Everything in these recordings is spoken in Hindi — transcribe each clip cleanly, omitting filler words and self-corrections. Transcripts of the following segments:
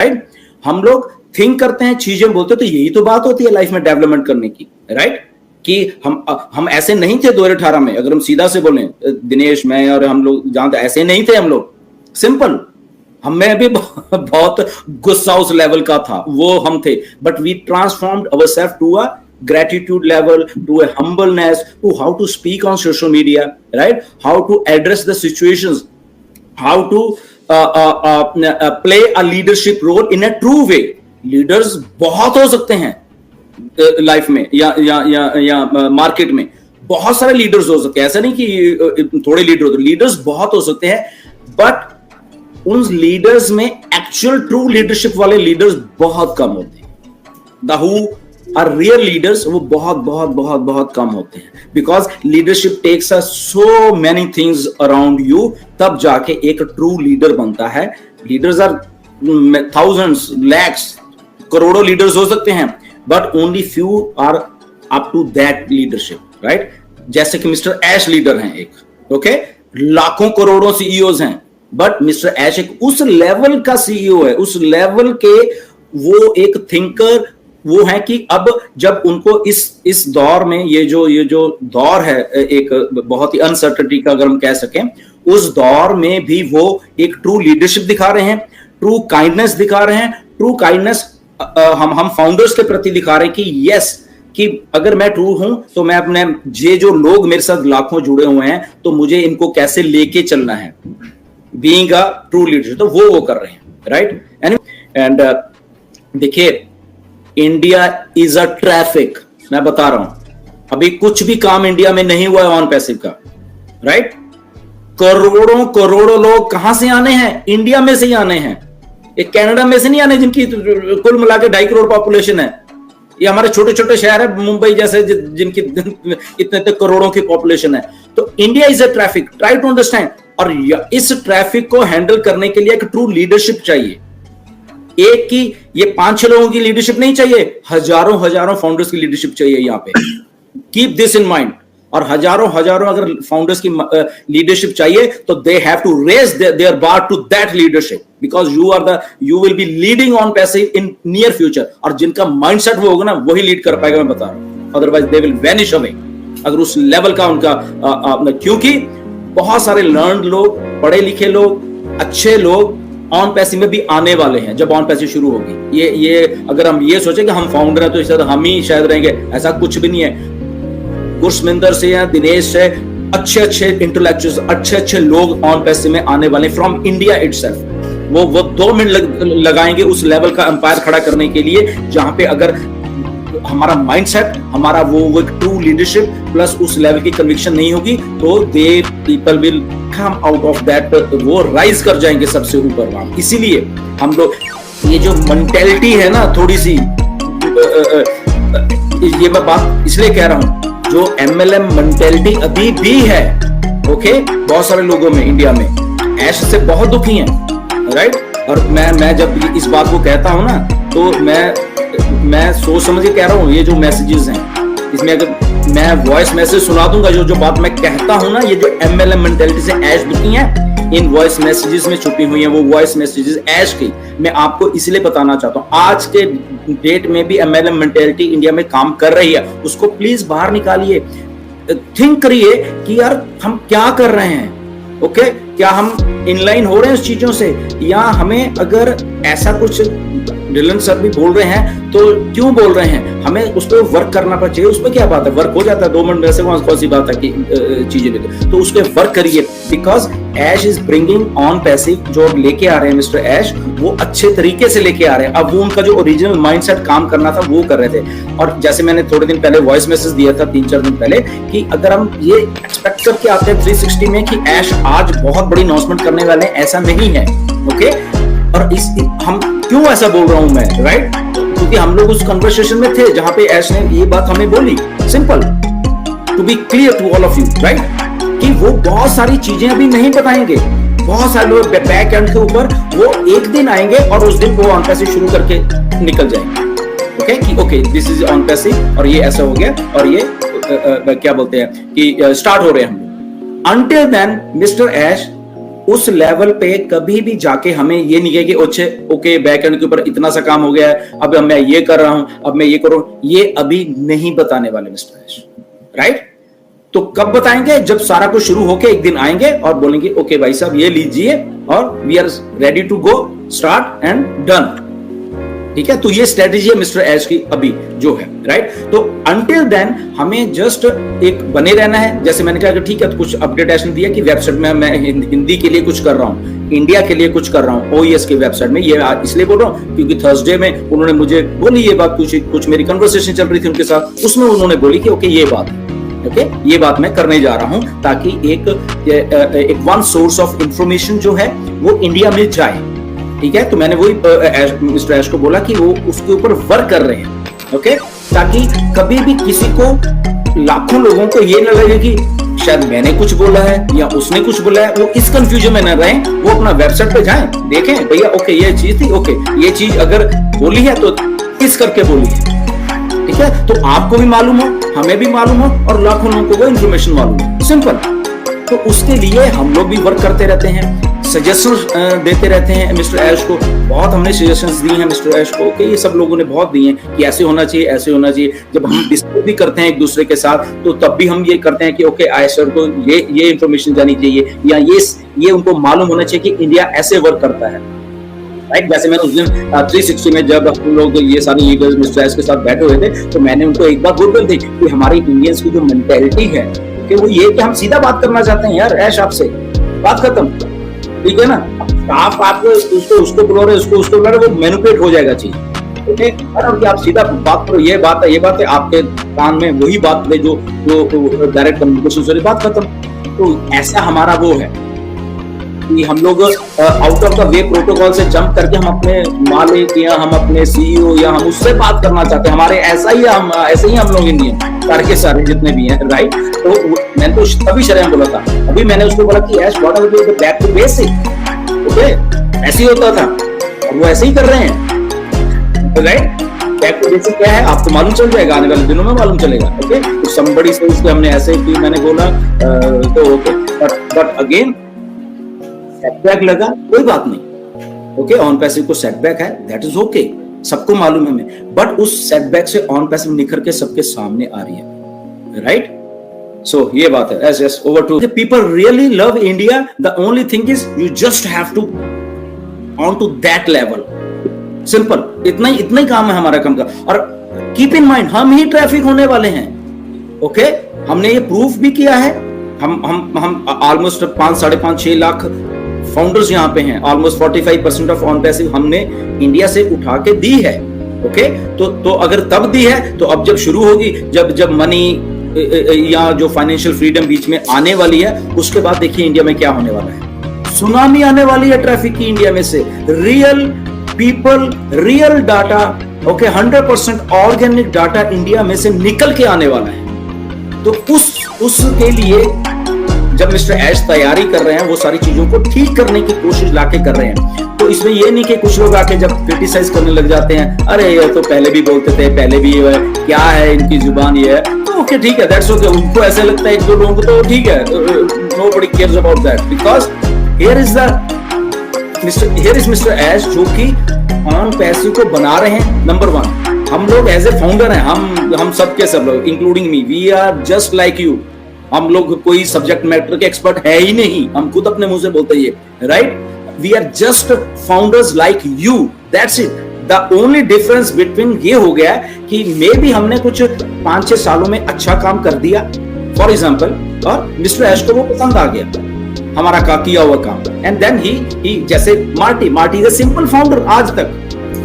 राइट? हम लोग थिंक करते हैं, चीजें बोलते हैं, तो यही तो बात होती है लाइफ में डेवलपमेंट करने की, राइट? कि हम ऐसे नहीं थे 2018 में, अगर हम सीधा से बोलें, दिनेश, मैं और हम लोग जानते, ऐसे नहीं थे हम लोग। सिंपल, हमें भी बहुत गुस्सा उस लेवल का था, वो हम थे, but we transformed ourself to a gratitude level, to a humbleness, to how to speak on social media, right? How to address the situations, how to play a leadership role in a true way. Leaders बहुत हो सकते हैं लाइफ में या मार्केट में, बहुत सारे लीडर्स हो सकते हैं, ऐसा नहीं कि थोड़े लीडर होते, लीडर्स बहुत हो सकते हैं, बट उन लीडर्स में एक्चुअल ट्रू लीडरशिप वाले लीडर्स बहुत कम होते हैं। The who are real leaders वो बहुत बहुत बहुत बहुत कम होते हैं, because leadership takes us so many things around you, तब जाके एक ट्रू लीडर बनता है। लीडर्स आर थाउजेंड्स, लैक्स, करोड़ों लीडर्स हो सकते हैं, but only few are up to that leadership, right? जैसे कि मिस्टर ऐश लीडर हैं एक, ओके? लाखों करोड़ों सीईओज हैं, बट मिस्टर ऐश एक उस लेवल का सीईओ है, उस लेवल के वो एक थिंकर वो है कि अब जब उनको इस दौर में, ये जो दौर है एक बहुत ही अनसर्टेनिटी का अगर हम कह सकें, उस दौर में भी वो एक ट्रू लीडरशिप दिखा रहे हैं, ट्रू काइंडनेस दिखा रहे हैं। ट्रू काइंडनेस हम फाउंडर्स के प्रति दिखा रहे हैं कि यस, कि अगर मैं ट्रू हूं तो मैं अपने ये जो लोग मेरे साथ लाखों जुड़े हुए हैं, तो मुझे इनको कैसे लेके चलना है, बीइंग अ ट्रू लीडर, तो वो कर रहे हैं, राइट? एंड देखिए, इंडिया इज अ ट्रैफिक, मैं बता रहा हूं, अभी कुछ भी काम इंडिया में नहीं हुआ है ऑन पैसिव का, राइट? करोड़ों करोड़ों लोग कहां से आने हैं? इंडिया में से ही आने हैं, एक कनाडा में से नहीं आने, जिनकी कुल मिला के 2.5 करोड़ पॉपुलेशन है। ये हमारे छोटे छोटे शहर है, मुंबई जैसे, जिनकी इतने करोड़ों की पॉपुलेशन है। तो India is a traffic, try to understand. और इस ट्रैफिक को हैंडल करने के लिए एक ट्रू लीडरशिप चाहिए। एक की, ये 5-6 लोगों की लीडरशिप नहीं चाहिए, हजारों हजारों फाउंडर्स की लीडरशिप चाहिए यहाँ पे। Keep this in mind. और हजारों हजारों अगर फाउंडर्स की लीडरशिप चाहिए, तो they have to raise their bar to that leadership, because you will be leading on passive in near future. और जिनका माइंडसेट वो होगा ना, वही लीड कर पाएगा, मैं बता रहा हूं, otherwise they will vanish away. अगर उस लेवल का उनका क्योंकि बहुत सारे लर्न्ड लोग, पढ़े लिखे लोग, अच्छे लोग ऑन पैसिव में भी आने वाले हैं जब ऑन पैसिव शुरू होगी। ये अगर हम ये सोचें कि हम फाउंडर हैं तो शायद हम ही शायद रहेंगे, ऐसा कुछ भी नहीं है। गुरसमिंदर से या दिनेश से अच्छे अच्छे इंटेलेक्चुअल्स, अच्छे अच्छे लोग ऑन पैसिव में आने वाले फ्रॉम इंडिया इटसेल्फ। वो 2 मिनट लगाएंगे उस लेवल का एम्पायर खड़ा करने के लिए, जहां पे अगर हमारा माइंडसेट, हमारा वो ट्रू लीडरशिप प्लस उस लेवल की कन्विक्शन नहीं होगी, तो they people will come out of that, वो राइज कर जाएंगे सबसे ऊपर। इसीलिए हम लोग, ये जो मेंटेलिटी है ना, थोड़ी सी, ये मैं बात इसलिए कह रहा हूं, जो MLM मेंटेलिटी अभी भी है, ओके, बहुत सारे लोगों में इंडिया में ऐश से बहुत दुखी हैं, राइट? और मैं जब इस बात को कहता हूं ना, तो मैं सोच समझ के कह रहा हूं। ये जो मैसेजेस हैं, इसमें अगर मैं वॉइस मैसेज सुना दूंगा, जो बात मैं कहता हूं ना, ये जो MLM मेंटेलिटी से ऐश दुखी है, इन वॉइस मैसेजेस में छुपी हुई है वो वॉइस मैसेजेस ऐश की। मैं आपको इसलिए बताना चाहता हूं, आज के डेट में भी MLM मेंटेलिटी इंडिया में काम कर रही है, उसको प्लीज बाहर निकालिए। थिंक करिए कि यार हम क्या कर रहे हैं, ओके? क्या हम इनलाइन हो रहे हैं उस चीजों से, या हमें अगर ऐसा कुछ डिलन सर भी बोल रहे हैं तो क्यों बोल रहे हैं, हमें उस पर वर्क करना चाहिए। उस पर क्या बात है, वर्क हो जाता है 2 मिनट में से, कौन सी बात है कि चीजें लेते, तो उस पर वर्क करिए। Because Ash is bringing on passive, जो लेके आ रहे हैं मिस्टर ऐश, वो अच्छे तरीके से लेके आ रहे हैं। अब वो उनका जो ओरिजिनल माइंडसेट काम करना था वो कर रहे थे। और जैसे मैंने थोड़े दिन पहले वॉइस मैसेज दिया था, 3-4 दिन पहले, कि अगर हम ये एक्सपेक्ट करके आते हैं 360 में कि ऐश आज बहुत बड़ी अनाउंसमेंट करने वाले हैं, ऐसा नहीं है, ओके? और हम क्यों ऐसा बोल रहा हूं मैं, राइट? क्योंकि हम लोग उस कन्वर्सेशन में थे जहां पे ऐश ने ये बात हमें बोली, simple, to be clear to all of you, right? कि वो बहुत सारी चीजें अभी नहीं बताएंगे। बहुत सारे लोग बैक एंड के ऊपर वो एक दिन आएंगे और उस दिन वो ऑन पैसिव शुरू करके निकल जाएंगे, ओके? कि okay, this is on passive और ये ऐसा हो गया और ये क्या बोलते हैं कि स्टार्ट हो रहे हैं हम। अनटिल देन मिस्टर ऐश उस लेवल पे कभी भी जाके हमें ये नहीं कहे कि ओके बैकएंड के ऊपर इतना सा काम हो गया है, अब मैं ये कर रहा हूं, अब मैं ये करूं, ये अभी नहीं बताने वाले मिस्टर ऐश, राइट? तो कब बताएंगे? जब सारा कुछ शुरू होके एक दिन आएंगे और बोलेंगे ओके भाई साहब ये लीजिए और we are ready to go, start and done. ठीक है, तो ये स्ट्रेटेजी है मिस्टर ऐश की अभी जो है, राइट? तो अंटिल देन हमें जस्ट एक बने रहना है। जैसे मैंने कहा कि ठीक है, तो कुछ अपडेटेशन दिया कि वेबसाइट में मैं हिंदी के लिए कुछ कर रहा हूं, इंडिया के लिए कुछ कर रहा हूं, ओईएस के वेबसाइट में। ये इसलिए बोल रहा हूं क्योंकि थर्सडे में उन्होंने मुझे बोली ये बात, कुछ मेरी कन्वर्सेशन चल रही थी उनके साथ, उसमें उन्होंने बोली कि ओके ये बात है, ओके ये बात मैं करने जा रहा हूं ताकि एक वन सोर्स ऑफ इंफॉर्मेशन जो है वो इंडिया में जाए। ठीक है, तो मैंने वही मिस्टर ऐश को बोला कि वो उसके ऊपर वर्क कर रहे हैं, ओके, ताकि कभी भी किसी को, लाखों लोगों को ये न लगे कि शायद मैंने कुछ बोला है या उसने कुछ बोला है, वो इस कंफ्यूजन में न रहे। वो अपना वेबसाइट पे जाएं, देखें भैया ओके ये चीज थी, ओके ये चीज अगर बोली है तो किस करके बोली है। ठीक है, तो आपको भी मालूम हो, हमें भी मालूम हो और लाखों लोगों को वो इंफॉर्मेशन मालूम हो, सिंपल। तो उसके लिए हम लोग भी वर्क करते रहते हैं, सजेशंस देते रहते हैं मिस्टर ऐश को। बहुत हमने सजेशंस दी हैं मिस्टर ऐश को कि ये सब लोगों ने बहुत दी हैं कि ऐसे होना चाहिए, ऐसे होना चाहिए। जब हम डिस्कस भी करते हैं एक दूसरे के साथ तो तब भी हम ये करते हैं कि ओके ऐश सर को ये इंफॉर्मेशन जानी चाहिए या ये उनको मालूम होना चाहिए कि इंडिया ऐसे वर्क करता है, राइट? जैसे मैंने उस दिन 360 में जब हम लोग ये सारे लीडर्स मिस्टर ऐश के साथ बैठे हुए थे तो मैंने उनको एक बात बोल दी कि हमारी इंडियंस की जो मेंटेलिटी है कि वो ये कि हम सीधा बात करना चाहते हैं, यार ऐश आपसे बात खत्म, ठीक है ना? आप उसको बुला रहे, उसको बुला रहे, वो मैनिपुलेट हो जाएगा चीज, ओके? अरे आप सीधा बात करो, ये बात है, आपके कान में वही बात ले जो डायरेक्ट कम्युनिकेशन से, बात खत्म। तो ऐसा हमारा वो है कि हम लोग out of the way protocol से जंप करके हम अपने मालिक या हम अपने सीईओ या हम उससे बात करना चाहते हैं। हमारे ऐसे ही हम लोग इंडियन सारे सारे जितने भी हैं, राइट? तो मैंने तो तभी शर्म बोला था, अभी मैंने उसको बोला कि Ash what are the back to basic, okay? ऐसे ही होता था और वो ऐसे ही कर रहे हैं, राइट? बैक टू बेसिक क्या है आपको मालूम चल जाएगा, आने वाले दिनों में मालूम चलेगा, ओके? तो समबडी से उसको हमने ऐसे ही मैंने बोला तो ओके, बट अगेन सेटबैक लगा, कोई बात नहीं, ओके? ऑन पैसिव को सेटबैक है, दैट इज ओके, सबको मालूम है हमें, बट उस सेटबैक से ऑन पैसिव निखर के सबके सामने आ रही है, राइट? सो ये बात है। Yes, over to people really love India, the only thing is you just have to on to that level, simple, इतना ही काम है हमारा काम का। और कीप इन माइंड हम ही ट्रैफिक होने वाले हैं, ओके? हमने ये प्रूफ भी किया है, हम ऑलमोस्ट 5-6 लाख फाउंडर्स यहाँ पे हैं, ऑलमोस्ट 45% ऑफ ऑन पैसिव हमने इंडिया से उठा के दी है, ओके? तो अगर तब दी है तो अब जब शुरू होगी, जब मनी या जो फाइनेंशियल फ्रीडम बीच में आने वाली है, उसके बाद देखिए इंडिया में क्या होने वाला है। सुनामी आने वाली है ट्रैफिक की इंडिया में से, real people, real data, okay? 100% organic data India में से निकल के आने वाला है। तो उसके लिए जब मिस्टर ऐश तैयारी कर रहे हैं, वो सारी चीजों को ठीक करने की कोशिश लाके कर रहे हैं। तो इसमें ये नहीं कि कुछ लोग आके जब क्रिटिसाइज करने लग जाते हैं, अरे ये तो पहले भी बोलते थे, पहले भी ये क्या है इनकी जुबान ये है, तो ओके ठीक है, दैट्स ओके। उनको ऐसे लगता है एक दो लोगों को तो ठीक है, nobody cares about that, because here is mister Ash जो कि ऑन पैसिव को बना रहे हैं। नंबर 1 हम लोग एज ए फाउंडर हैं, हम सबके सब लोग including me, we are just like you. हम लोग कोई सब्जेक्ट मैटर के एक्सपर्ट है ही नहीं, हम खुद अपने मुंह से बोलते हैं, right? We are just founders like you, that's it. The only difference between ये हो गया कि मे बी हमने कुछ 5-6 सालों में अच्छा काम कर दिया फॉर एग्जाम्पल, और मिस्टर ऐश को वो पसंद आ गया हमारा किया हुआ काम, एंड देन ही जैसे Marty is a simple founder आज तक,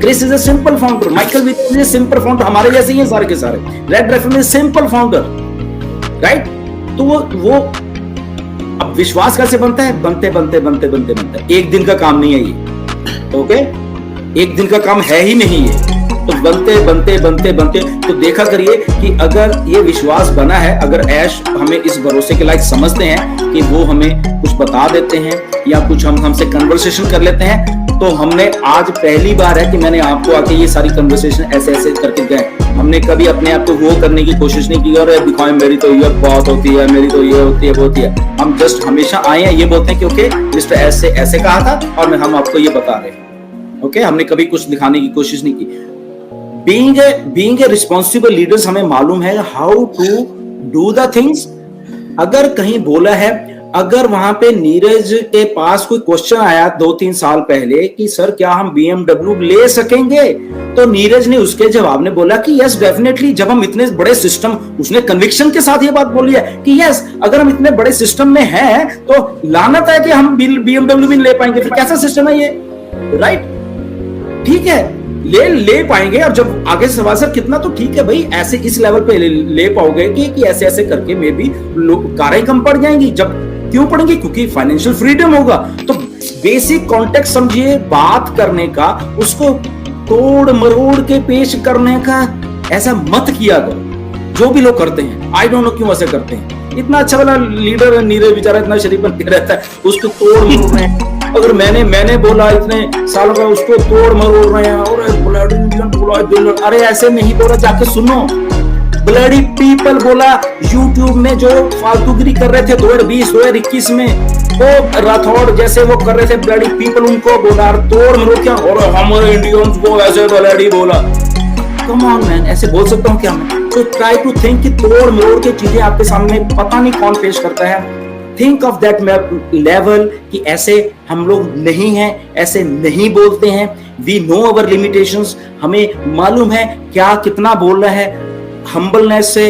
Chris is a simple founder, Michael Williams is a simple founder, हमारे जैसे ही हैं सारे के सारे, रेड रेफिन इज सिंपल फाउंडर, राइट? तो वो अब विश्वास कैसे बनता है? बनते एक दिन का काम नहीं है ये, ओके? एक दिन का काम है ही नहीं ये, तो बनते तो देखा करिए कि अगर ये विश्वास बना है, अगर ऐश हमें इस भरोसे के लायक समझते हैं कि वो हमें कुछ बता देते हैं या कुछ हमसे कन्वर्सेशन कर लेते हैं, तो हमने आज पहली बार है कि मैंने आपको आके ये सारी कन्वर्सेशन ऐसे ऐसे करके गए। हमने कभी अपने आप को वो करने की कोशिश नहीं की और दिखाएं मेरी तो ये बहुत होती है, मेरी तो ये होती है, वो होती है। हम जस्ट हमेशा आए हैं ये बोलते हैं कि ओके मिस्टर ऐसे ऐसे कहा था और हम आपको ये बता रहे हैं। ओके, हमने कभी कुछ दिखाने की कोशिश नहीं की। बीइंग ए रिस्पॉन्सिबल लीडर्स हमें मालूम है how to do the things. अगर कहीं बोला है, अगर वहां पे नीरज के पास कोई क्वेश्चन आया 2-3 साल पहले कि सर क्या हम BMW ले सकेंगे, तो नीरज ने उसके जवाब में बोला कि यस डेफिनेटली। जब हम इतने बड़े सिस्टम, उसने कन्विक्शन के साथ ये बात बोली है कि यस अगर हम इतने बड़े सिस्टम में हैं तो लानत है कि हम BMW भी ले पाएंगे। फिर कैसा सिस्टम है ये, राइट? ठीक है, ले पाएंगे। और जब आगे सवाल सर कितना, तो ठीक है भाई, ऐसे इस लेवल पे ले पाओगे कि ऐसे ऐसे करके मे भी कारें कम पड़ जाएंगी। जब क्यों पड़ेंगे? क्योंकि फाइनेंशियल फ्रीडम होगा। तो बेसिक कॉन्टेक्स्ट समझिए बात करने का, उसको तोड़ मरोड़ के पेश करने का ऐसा मत किया करो जो भी लोग करते हैं। आई डोंट नो क्यों ऐसे करते हैं। इतना अच्छा वाला लीडर है नीरज, बेचारा इतना शरीफ बन के रहता है, उसको तोड़ मरोड़ रहे हैं। अगर मैंने बोला इतने सालों का, उसको तोड़ मरोड़ रहे हैं। और अरे ऐसे नहीं बोला, जाके सुनो। ब्लडी पीपल बोला यूट्यूब में, जो फालतूगिरी कर रहे थे 2020-2021 में, वो राठौड़ जैसे वो कर रहे थे ब्लडी पीपल, उनको बोला तोड़ मरोड़ क्या, और हमारे इंडियंस को ऐसे ब्लडी बोला। कम ऑन मैन, ऐसे बोल सकता हूँ क्या मैं? तो ट्राई टू थिंक कि तोड़ मरोड़ के चीजें आपके सामने पता नहीं कौन पेश करता है। थिंक ऑफ दैट लेवल कि ऐसे हम लोग नहीं हैं, ऐसे नहीं बोलते हैं। वी नो अवर लिमिटेशंस, हमें मालूम है क्या कितना बोल रहा है। हम्बलनेस से,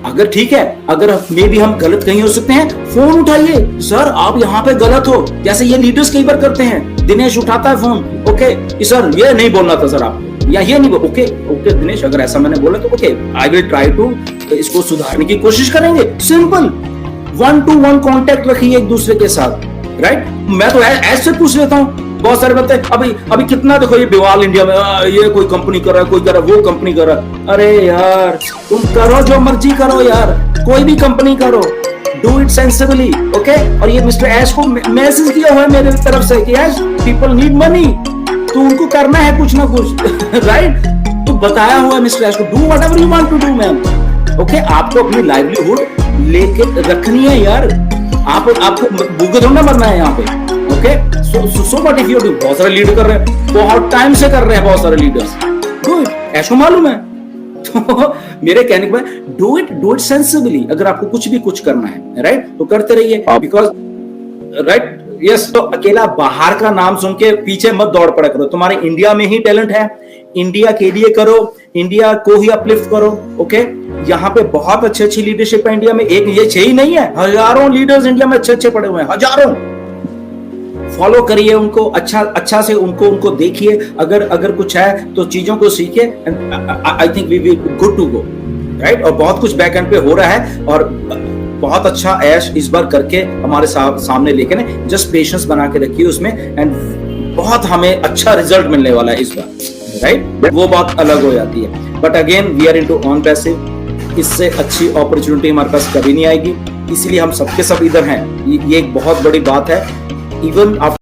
अगर ठीक है, अगर मे भी हम गलत कहीं हो सकते हैं, फोन उठाइए, सर आप यहाँ पे गलत हो, जैसे ये लीडर्स कई बार करते हैं। दिनेश उठाता है फोन, ओके सर ये नहीं बोलना था सर आप, या ये नहीं, ओके दिनेश अगर ऐसा मैंने बोला तो okay I will try to इसको सुधारने की कोशिश करेंगे। सिंपल 1-to-1 कॉन्टेक्ट रखिए एक दूसरे के साथ, राइट? मैं तो ऐसे पूछ लेता हूँ बहुत सारे बच्चे, अभी कितना देखो ये बिवाल इंडिया में, ये कोई कंपनी कर रहा है, कोई कर रहा है, वो कंपनी कर रहा है। अरे यार तुम करो जो मर्जी करो यार, कोई भी कंपनी करो, डू इट सेंसिबली, ओके? और ये मिस्टर ऐश को मैसेज किया हुआ है मेरे तरफ से कि ऐश पीपल नीड मनी, तो उनको करना है कुछ ना कुछ, राइट? तो बताया हुआ है मिस्टर ऐश को, do whatever you want to do ma'am, okay? आपको अपनी लाइवलीहुड लेके रखनी है यार, आपको भूखे थोड़ा मरना है यहाँ पे, okay? So what if you do. बहुत सारे लीडर कर रहे हैं, बहुत टाइम से कर रहे हैं बहुत सारे लीडर्स, डू इट, ऐशो मालूम है। तो मेरे कहने के बाद डू इट सेंसिबली। अगर आपको कुछ भी कुछ करना है, राइट, तो करते रहिए, बिकॉज राइट, यस। तो अकेला बाहर का नाम सुन के पीछे मत दौड़ पड़ा करो। तुम्हारे इंडिया में ही टैलेंट है, इंडिया के लिए करो, इंडिया को ही अपलिफ्ट करो, ओके? यहाँ पे बहुत अच्छी लीडरशिप है इंडिया में, एक ये 6 ही नहीं है, हजारों लीडर्स इंडिया में अच्छे पड़े हुए हैं, हजारों। फॉलो करिए उनको, अच्छा से उनको देखिए, अगर कुछ है तो चीजों को सीखिए। I think we will good to go, right? और बहुत कुछ बैक एंड पे हो रहा है और बहुत अच्छा ऐश इस बार करके हमारे सामने लेके ना, जस्ट पेशेंस बना के रखिए उसमें, एंड बहुत हमें अच्छा रिजल्ट मिलने वाला है इस बार, राइट? वो बात अलग हो जाती है। But again we are into on passive, इससे अच्छी अपॉर्चुनिटी हमारे पास कभी नहीं आएगी, इसलिए हम सबके सब इधर हैं। ये एक बहुत बड़ी बात है। इवन